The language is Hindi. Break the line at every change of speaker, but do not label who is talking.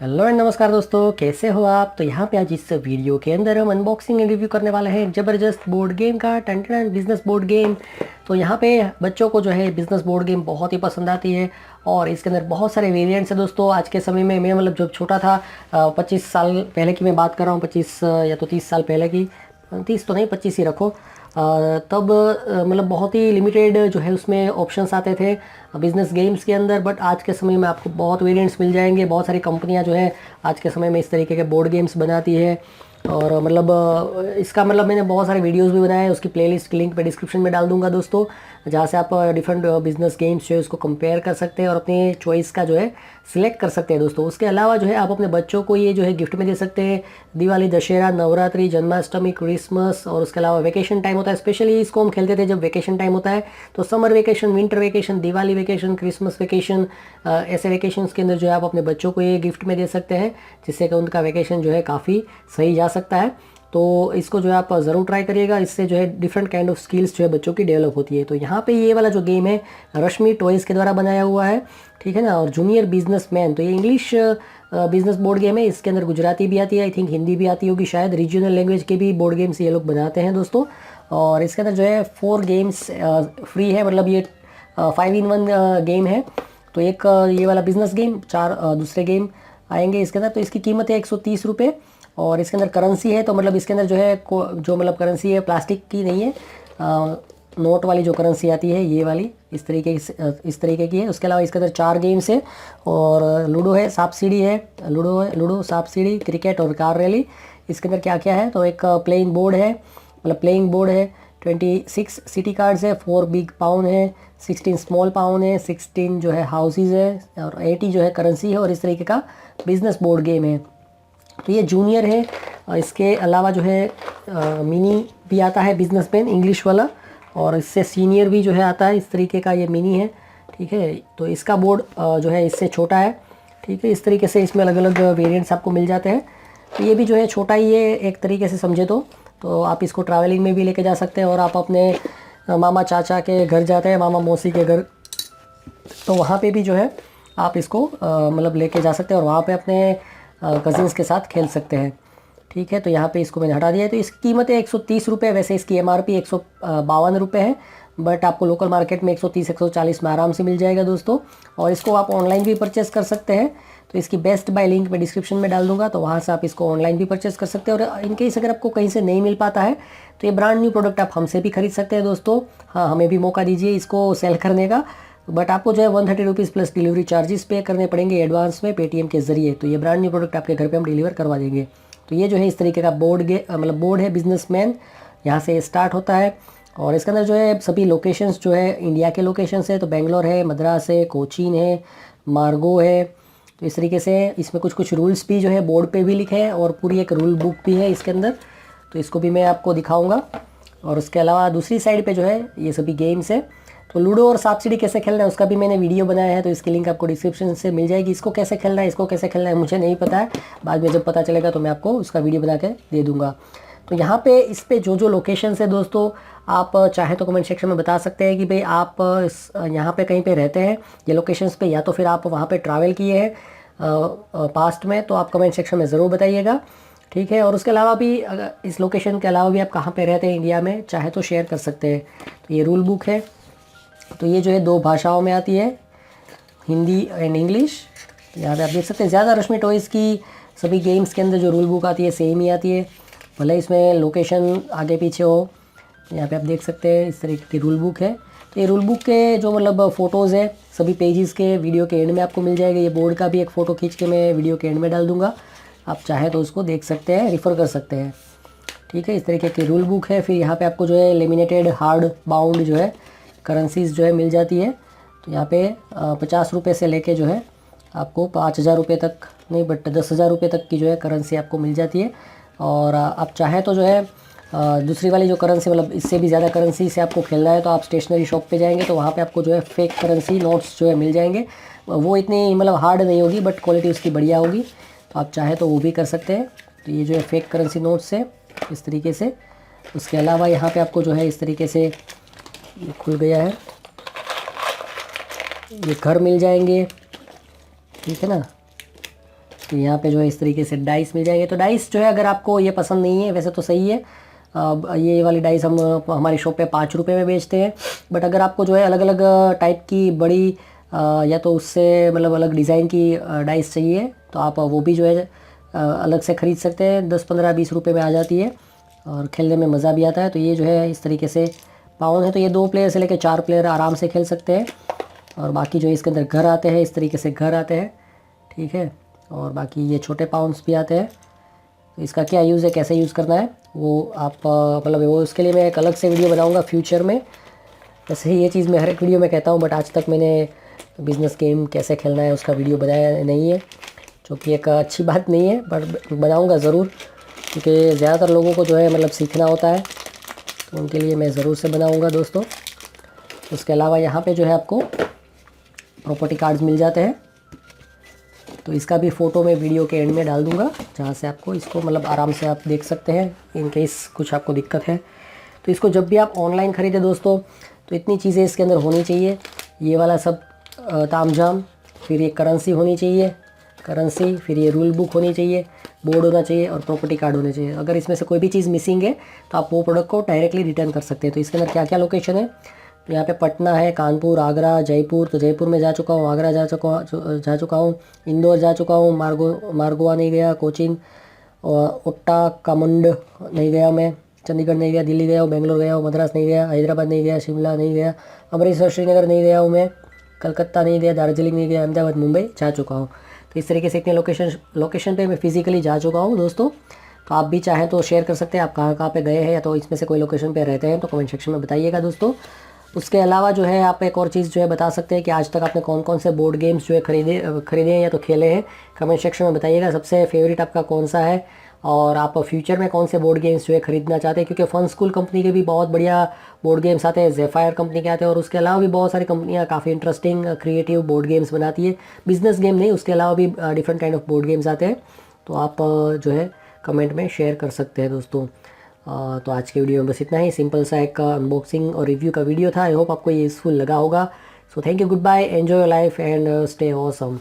हेलो एंड नमस्कार दोस्तों, कैसे हो आप। तो यहाँ पे आज इस वीडियो के अंदर हम अनबॉक्सिंग एंड रिव्यू करने वाले हैं ज़बरदस्त बोर्ड गेम का, टन टन बिजनेस बोर्ड गेम। तो यहाँ पे बच्चों को जो है बिजनेस बोर्ड गेम बहुत ही पसंद आती है और इसके अंदर बहुत सारे वेरिएंट्स हैं दोस्तों। आज के समय में मैं मतलब जब छोटा था, 25 साल पहले की मैं बात कर रहा हूँ, 25 या तो 30 साल पहले की, 30 तो नहीं 25 ही रखो। तब मतलब बहुत ही लिमिटेड जो है उसमें ऑप्शंस आते थे बिजनेस गेम्स के अंदर। बट आज के समय में आपको बहुत वेरिएंट्स मिल जाएंगे। बहुत सारी कंपनियां जो है आज के समय में इस तरीके के बोर्ड गेम्स बनाती है। और मतलब इसका मतलब मैंने बहुत सारे वीडियोस भी बनाए हैं, उसकी प्लेलिस्ट की लिंक मैं डिस्क्रिप्शन में डाल दूंगा दोस्तों, जहाँ से आप डिफरेंट बिजनेस गेम्स जो है उसको कंपेयर कर सकते हैं और अपने चॉइस का जो है सिलेक्ट कर सकते हैं दोस्तों। उसके अलावा जो है आप अपने बच्चों को ये जो है गिफ्ट में दे सकते हैं। दिवाली, दशहरा, नवरात्रि, जन्माष्टमी, क्रिसमस और उसके अलावा वेकेशन टाइम होता है। स्पेशली इसको हम खेलते थे जब वेकेशन टाइम होता है, तो summer vacation, winter vacation, Diwali vacation, Christmas vacation, ऐसे वेकेशंस के अंदर जो है आप अपने बच्चों को ये गिफ्ट में दे सकते हैं, जिससे कि उनका वेकेशन जो है काफ़ी सही जा सकता है। तो इसको जो है आप ज़रूर ट्राई करिएगा। इससे जो है डिफरेंट काइंड ऑफ स्किल्स जो है बच्चों की डेवलप होती है। तो यहाँ पे ये वाला जो गेम है रश्मि टॉयज़ के द्वारा बनाया हुआ है, ठीक है ना। और जूनियर बिजनेसमैन, तो ये इंग्लिश बिजनेस बोर्ड गेम है। इसके अंदर गुजराती भी आती है, आई थिंक हिंदी भी आती होगी शायद। रीजनल लैंग्वेज के भी बोर्ड गेम्स ये लोग बनाते हैं दोस्तों। और इसके अंदर जो है 4 गेम्स फ्री है, मतलब ये 5 in 1 गेम है। तो एक ये वाला बिजनेस गेम, 4 दूसरे गेम आएंगे इसके अंदर। तो इसकी कीमत है 130 रुपये। और इसके अंदर करेंसी है, तो मतलब इसके अंदर जो है जो मतलब करेंसी है प्लास्टिक की नहीं है, नोट वाली जो करेंसी आती है ये वाली, इस तरीके की है। उसके अलावा इसके अंदर 4 गेम्स है और लूडो है, सांप सीढ़ी है, लूडो सांप सीढ़ी, क्रिकेट और कार रैली। इसके अंदर क्या क्या है, तो एक प्लेइंग बोर्ड है, मतलब प्लेइंग बोर्ड है, 26 सिटी कार्ड्स है, 4 बिग पाउन है, 16 स्मॉल पाउन है, 16 जो है हाउसेज है और 80 जो है करेंसी है। और इस तरीके का बिजनेस बोर्ड गेम है। तो ये जूनियर है। इसके अलावा जो है मिनी भी आता है, बिजनेसमैन इंग्लिश वाला। और इससे सीनियर भी जो है आता है, इस तरीके का ये मिनी है, ठीक है। तो इसका बोर्ड जो है इससे छोटा है, ठीक है। इस तरीके से इसमें अलग अलग वेरिएंट्स आपको मिल जाते हैं। तो ये भी जो है छोटा ही है एक तरीके से समझे तो आप इसको ट्रैवलिंग में भी लेके जा सकते हैं। और आप अपने मामा चाचा के घर जाते हैं, मामा मौसी के घर, तो वहाँ पे भी जो है आप इसको मतलब लेके जा सकते हैं और वहाँ पे अपने कज़िन्स के साथ खेल सकते हैं, ठीक है। तो यहाँ पे इसको मैंने हटा दिया है। तो इसकी कीमत है 130 रुपये। वैसे इसकी MRP 152 रुपये है, बट आपको लोकल मार्केट में 130-140 में आराम से मिल जाएगा दोस्तों। और इसको आप ऑनलाइन भी परचेस कर सकते हैं। तो इसकी बेस्ट बाय लिंक मैं डिस्क्रिप्शन में डाल दूंगा, तो वहाँ से आप इसको ऑनलाइन भी परचेस कर सकते हैं। और इनकेस अगर आपको कहीं से नहीं मिल पाता है तो ये ब्रांड न्यू प्रोडक्ट आप हमसे भी खरीद सकते हैं दोस्तों। हाँ, हमें भी मौका दीजिए इसको सेल करने का। बट आपको जो है 130 रुपीज़ प्लस डिलीवरी चार्जेस पे करने पड़ेंगे एडवांस में पेटीएम के ज़रिए। तो ये ब्रांड न्यू प्रोडक्ट आपके घर पे हम डिलीवर करवा देंगे। तो ये जो है इस तरीके का मतलब बोर्ड है बिजनेसमैन, यहाँ से स्टार्ट होता है। और इसके अंदर जो है सभी लोकेशंस जो है इंडिया के लोकेशंस है, तो बेंगलोर है, मद्रास है, कोचीन है, मार्गो है। तो इस तरीके से इसमें कुछ कुछ रूल्स भी जो है बोर्ड पे भी लिखे हैं और पूरी एक रूल बुक भी है इसके अंदर। तो इसको भी मैं आपको दिखाऊंगा। और उसके अलावा दूसरी साइड पे जो है ये सभी गेम्स है। तो लूडो और सांप सीढ़ी कैसे खेलना है उसका भी मैंने वीडियो बनाया है, तो इसकी लिंक आपको डिस्क्रिप्शन से मिल जाएगी। इसको कैसे खेलना है, इसको कैसे खेलना है मुझे नहीं पता है, बाद में जब पता चलेगा तो मैं आपको उसका वीडियो बना के दे दूंगा। तो यहाँ पे इस पे जो लोकेशंस है दोस्तों, आप चाहे तो कमेंट सेक्शन में बता सकते हैं कि भाई आप यहाँ पे कहीं पे रहते हैं ये लोकेशंस पे, या तो फिर आप वहाँ पे ट्रैवल किए हैं पास्ट में, तो आप कमेंट सेक्शन में ज़रूर बताइएगा, ठीक है। और उसके अलावा भी अगर इस लोकेशन के अलावा भी आप कहाँ पे रहते हैं इंडिया में चाहे तो शेयर कर सकते हैं। तो ये रूल बुक है। तो ये जो है 2 भाषाओं में आती है, हिंदी एंड इंग्लिश। यहाँ पे आप देख सकते हैं ज़्यादा रश्मि टॉयज़ की सभी गेम्स के अंदर जो रूल बुक आती है सेम ही आती है, भले इसमें लोकेशन आगे पीछे हो। यहाँ पे आप देख सकते हैं इस तरीके की रूल बुक है। तो ये रूल बुक के जो मतलब फ़ोटोज़ है सभी पेजेस के वीडियो के एंड में आपको मिल जाएगा। ये बोर्ड का भी एक फ़ोटो खींच के मैं वीडियो के एंड में डाल दूँगा, आप चाहे तो उसको देख सकते हैं, रिफ़र कर सकते हैं, ठीक है। इस तरीके की रूल बुक है। फिर यहाँ पे आपको जो है लेमिनेटेड हार्ड बाउंड जो है करेंसीज जो है मिल जाती है। तो यहाँ पे 50 रुपये से लेके जो है आपको 5,000 रुपये तक नहीं, बट 10,000 रुपये तक की जो है करेंसी आपको मिल जाती है। और आप चाहें तो जो है दूसरी वाली जो करेंसी, मतलब इससे भी ज़्यादा करेंसी से आपको खेलना है तो आप स्टेशनरी शॉप पे जाएंगे तो वहाँ पे आपको जो है फेक करेंसी नोट्स जो है मिल जाएंगे। वो इतनी मतलब हार्ड नहीं होगी, बट क्वालिटी उसकी बढ़िया होगी, तो आप चाहें तो वो भी कर सकते हैं। तो ये जो है फेक करेंसी नोट्स है इस तरीके से। उसके अलावा यहाँ पे आपको जो है इस तरीके से ये खुल गया है, ये घर मिल जाएंगे, ठीक है ना। तो यहाँ पे जो है इस तरीके से डाइस मिल जाएंगे। तो डाइस जो है अगर आपको ये पसंद नहीं है वैसे तो सही है, ये वाली डाइस हम हमारी शॉप पे 5 रुपये में बेचते हैं। बट अगर आपको जो है अलग अलग टाइप की बड़ी या तो उससे मतलब अलग डिज़ाइन की डाइस चाहिए तो आप वो भी जो है अलग से ख़रीद सकते हैं। 10 15 20 रुपये में आ जाती है और खेलने में मज़ा भी आता है। तो ये जो है इस तरीके से पाउन है, तो ये 2 प्लेयर से लेकर 4 प्लेयर आराम से खेल सकते हैं। और बाकी जो इसके अंदर घर आते हैं, इस तरीके से घर आते हैं, ठीक है। और बाकी ये छोटे पाउंड्स भी आते हैं। तो इसका क्या यूज़ है, कैसे यूज़ करना है वो आप मतलब वो उसके लिए मैं एक अलग से वीडियो बनाऊंगा फ्यूचर में। वैसे ही ये चीज़ मैं हर एक वीडियो में कहता हूँ, बट आज तक मैंने बिज़नेस गेम कैसे खेलना है उसका वीडियो बनाया नहीं है, जो कि एक अच्छी बात नहीं है, पर बनाऊँगा ज़रूर, क्योंकि ज़्यादातर लोगों को जो है मतलब सीखना होता है, तो उनके लिए मैं ज़रूर से बनाऊँगा दोस्तों। उसके अलावा यहाँ पे जो है आपको प्रॉपर्टी कार्ड्स मिल जाते हैं, तो इसका भी फ़ोटो मैं वीडियो के एंड में डाल दूंगा, जहाँ से आपको इसको मतलब आराम से आप देख सकते हैं इन केस कुछ आपको दिक्कत है। तो इसको जब भी आप ऑनलाइन ख़रीदें दोस्तों तो इतनी चीज़ें इसके अंदर होनी चाहिए, ये वाला सब तामझाम, फिर ये करेंसी होनी चाहिए, करेंसी, फिर ये रूल बुक होनी चाहिए, बोर्ड होना चाहिए और प्रॉपर्टी कार्ड होने चाहिए। अगर इसमें से कोई भी चीज़ मिसिंग है तो आप वो प्रोडक्ट को डायरेक्टली रिटर्न कर सकते हैं। तो इसके अंदर क्या क्या लोकेशन है, तो यहाँ पे पटना है, कानपुर, आगरा, जयपुर, तो जयपुर में जा चुका हूँ, आगरा जा चुका हूँ, इंदौर जा चुका हूँ, मारगोवा नहीं गया, कोचिन और ओट्टा कामुंड नहीं गया मैं, चंडीगढ़ नहीं गया, दिल्ली गया हूँ, बेंगलोर गया हूँ, मद्रास नहीं गया, हैदराबाद नहीं गया, शिमला नहीं गया, अमृतसर श्रीनगर नहीं गया हूँ मैं, कलकत्ता नहीं गया, दार्जिलिंग नहीं गया, अहमदाबाद मुंबई जा चुका हूँ। तो इस तरीके से इतने लोकेशन पे मैं फ़िज़िकली जा चुका हूँ दोस्तों। तो आप भी चाहें तो शेयर कर सकते हैं आप कहाँ कहाँ पे गए हैं, या तो इसमें से कोई लोकेशन पे रहते हैं तो कमेंट सेक्शन में बताइएगा दोस्तों। उसके अलावा जो है आप एक और चीज़ जो है बता सकते हैं कि आज तक आपने कौन कौन से बोर्ड गेम्स जो है खरीदे हैं या तो खेले हैं, कमेंट सेक्शन में बताइएगा। सबसे फेवरेट आपका कौन सा है और आप फ्यूचर में कौन से बोर्ड गेम्स जो है खरीदना चाहते हैं, क्योंकि फन स्कूल कंपनी के भी बहुत बढ़िया बोर्ड गेम्स आते हैं, जेफायर कंपनी के आते हैं, और उसके अलावा भी बहुत सारी कंपनियां काफ़ी इंटरेस्टिंग क्रिएटिव बोर्ड गेम्स बनाती है, बिजनेस गेम नहीं, उसके अलावा भी different kind of board games आते हैं। तो आप जो है कमेंट में शेयर कर सकते हैं दोस्तों। तो आज के वीडियो में बस इतना ही, सिंपल सा एक अनबॉक्सिंग और रिव्यू का वीडियो था। आई होप आपको ये यूज़फुल लगा होगा। So thank you, goodbye, enjoy your life and stay awesome.